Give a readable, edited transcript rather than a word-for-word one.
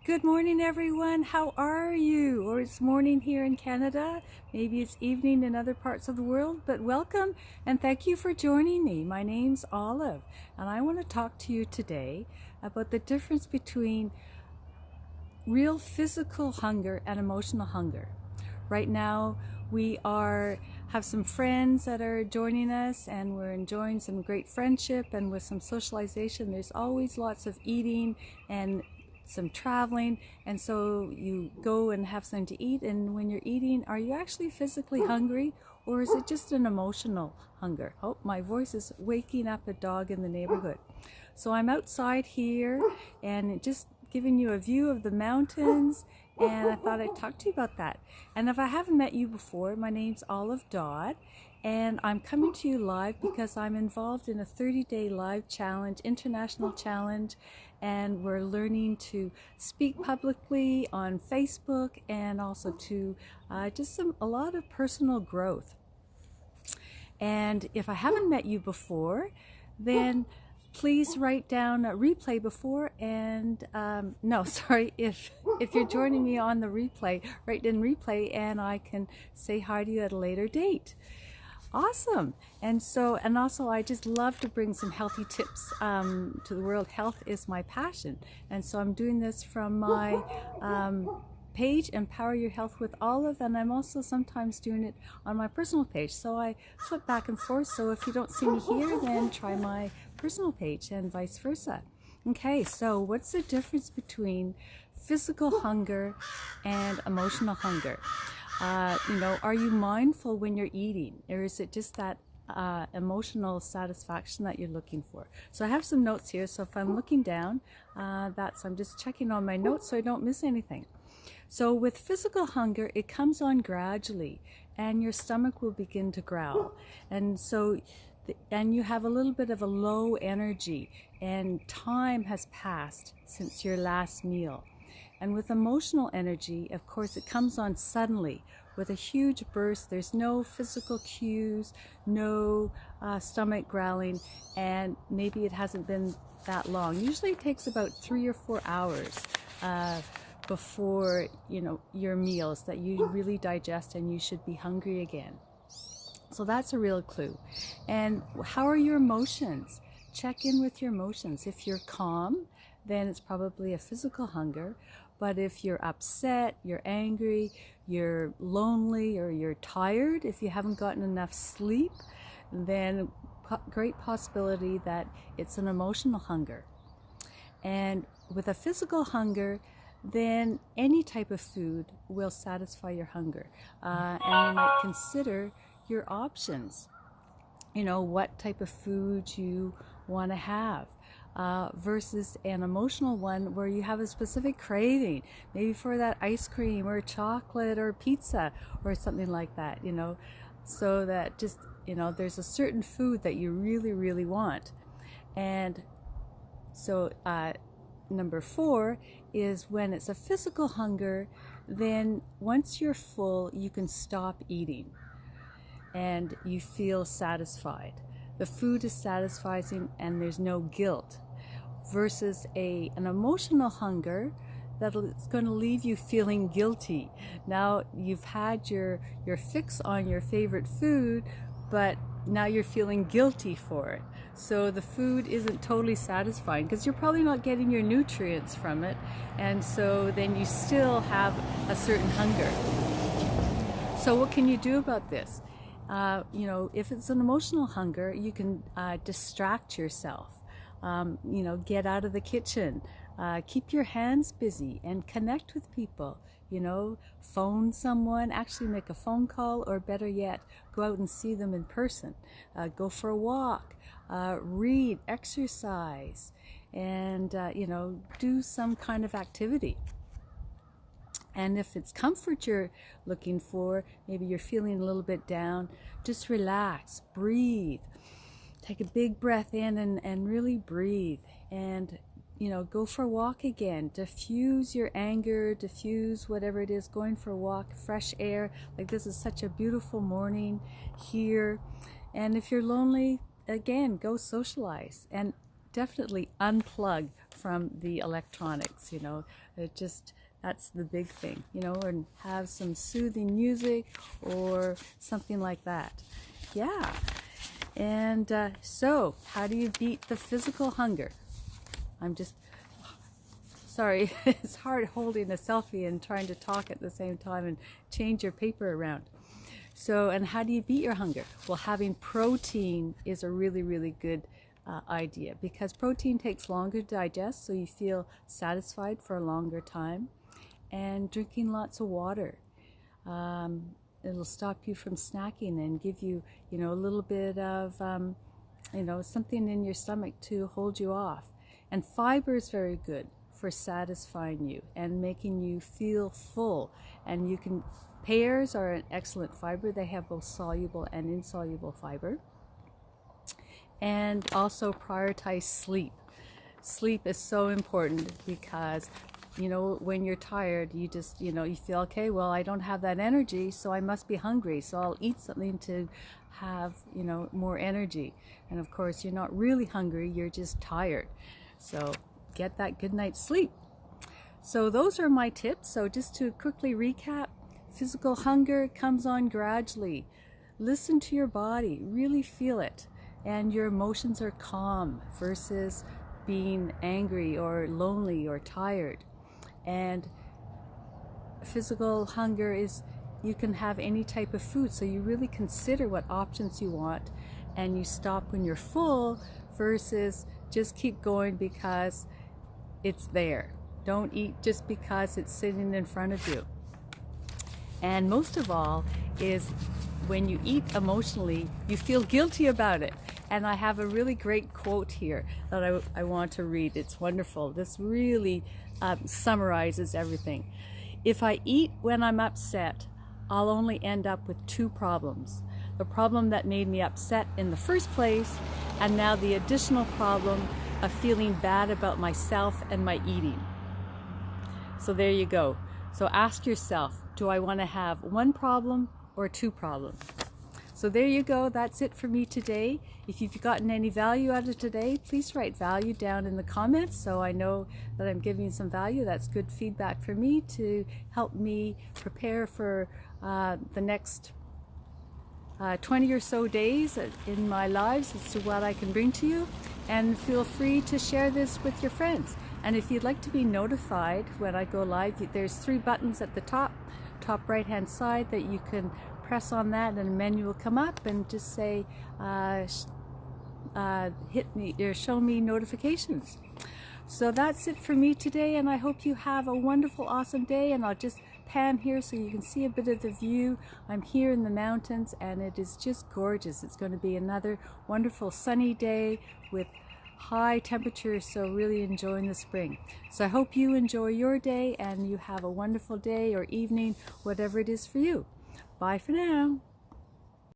Good morning, everyone. How are you? Or it's morning here in Canada. Maybe it's evening in other parts of the world, but welcome and thank you for joining me. My name's Olive, and I want to talk to you today about the difference between real physical hunger and emotional hunger. Right now, we have some friends that are joining us, and we're enjoying some great friendship, and with some socialization, there's always lots of eating and some traveling, and so you go and have something to eat, and when you're eating, are you actually physically hungry, or is it just an emotional hunger? Oh, my voice is waking up a dog in the neighborhood. So I'm outside here and just giving you a view of the mountains, and I thought I'd talk to you about that. And if I haven't met you before, my name's Olive Dodd, and I'm coming to you live because I'm involved in a 30-day live challenge, international challenge, and we're learning to speak publicly on Facebook, and also to a lot of personal growth. And if I haven't met you before, then please write down a replay before, and if you're joining me on the replay, write in replay and I can say hi to you at a later date. Awesome. And also I just love to bring some healthy tips to the world. Health is my passion, and so I'm doing this from my page, Empower Your Health with Olive, and I'm also sometimes doing it on my personal page, so I flip back and forth. So if you don't see me here, then try my personal page and vice versa. Okay, so what's the difference between physical hunger and emotional hunger? Are you mindful when you're eating, or is it just that emotional satisfaction that you're looking for? So I have some notes here, so if I'm looking down, I'm just checking on my notes so I don't miss anything. So with physical hunger, it comes on gradually, and your stomach will begin to growl, and you have a little bit of a low energy, and time has passed since your last meal. And with emotional energy, of course, it comes on suddenly with a huge burst. There's no physical cues, no stomach growling, and maybe it hasn't been that long. Usually it takes about 3 or 4 hours before your meals that you really digest and you should be hungry again. So that's a real clue. And how are your emotions? Check in with your emotions. If you're calm, then it's probably a physical hunger. But if you're upset, you're angry, you're lonely, or you're tired, if you haven't gotten enough sleep, then great possibility that it's an emotional hunger. And with a physical hunger, then any type of food will satisfy your hunger. And you might consider your options. What type of food you want to have. Versus an emotional one where you have a specific craving, maybe for that ice cream or chocolate or pizza or something like that, so that there's a certain food that you really, really want. And so number 4 is when it's a physical hunger, then once you're full, you can stop eating and you feel satisfied. The food is satisfying and there's no guilt. Versus an emotional hunger that's going to leave you feeling guilty. Now you've had your fix on your favorite food, but now you're feeling guilty for it. So the food isn't totally satisfying because you're probably not getting your nutrients from it, and so then you still have a certain hunger. So what can you do about this? If it's an emotional hunger, you can distract yourself. Get out of the kitchen, keep your hands busy and connect with people, phone someone, actually make a phone call, or better yet, go out and see them in person, go for a walk, read, exercise, and, do some kind of activity. And if it's comfort you're looking for, maybe you're feeling a little bit down, just relax, breathe. Take a big breath in and really breathe, and go for a walk again. Diffuse your anger, diffuse whatever it is, going for a walk, fresh air. Like, this is such a beautiful morning here. And if you're lonely, again, go socialize and definitely unplug from the electronics, you know. That's the big thing, you know, and have some soothing music or something like that. Yeah. And so how do you beat the physical hunger? Sorry, it's hard holding a selfie and trying to talk at the same time and change your paper around. So, and how do you beat your hunger? Well, having protein is a really, really good idea, because protein takes longer to digest, so you feel satisfied for a longer time. And drinking lots of water. It'll stop you from snacking and give you, you know, a little bit of, you know, something in your stomach to hold you off. And fiber is very good for satisfying you and making you feel full. And you can, pears are an excellent fiber. They have both soluble and insoluble fiber. And also prioritize sleep. Sleep is so important because, you know, when you're tired, you just, you know, you feel, okay, well, I don't have that energy, so I must be hungry. So I'll eat something to have, you know, more energy. And of course, you're not really hungry, you're just tired. So get that good night's sleep. So those are my tips. So just to quickly recap, physical hunger comes on gradually. Listen to your body, really feel it. And your emotions are calm versus being angry or lonely or tired. And physical hunger is, you can have any type of food, so you really consider what options you want, and you stop when you're full versus just keep going because it's there. Don't eat just because it's sitting in front of you. And most of all is when you eat emotionally, you feel guilty about it. And I have a really great quote here that I want to read. It's wonderful. This really summarizes everything. If I eat when I'm upset, I'll only end up with two problems. The problem that made me upset in the first place, and now the additional problem of feeling bad about myself and my eating. So there you go. So ask yourself, do I want to have one problem or two problems? So there you go. That's it for me today. If you've gotten any value out of today, please write value down in the comments so I know that I'm giving some value. That's good feedback for me to help me prepare for the next 20 or so days in my lives as to what I can bring to you. And feel free to share this with your friends. And if you'd like to be notified when I go live, there's 3 buttons at the top right hand side that you can press on that, and a menu will come up and just say hit me or show me notifications. So that's it for me today, and I hope you have a wonderful, awesome day. And I'll just pan here so you can see a bit of the view. I'm here in the mountains and it is just gorgeous. It's going to be another wonderful sunny day with high temperatures, so really enjoying the spring. So I hope you enjoy your day and you have a wonderful day or evening, whatever it is for you. Bye for now.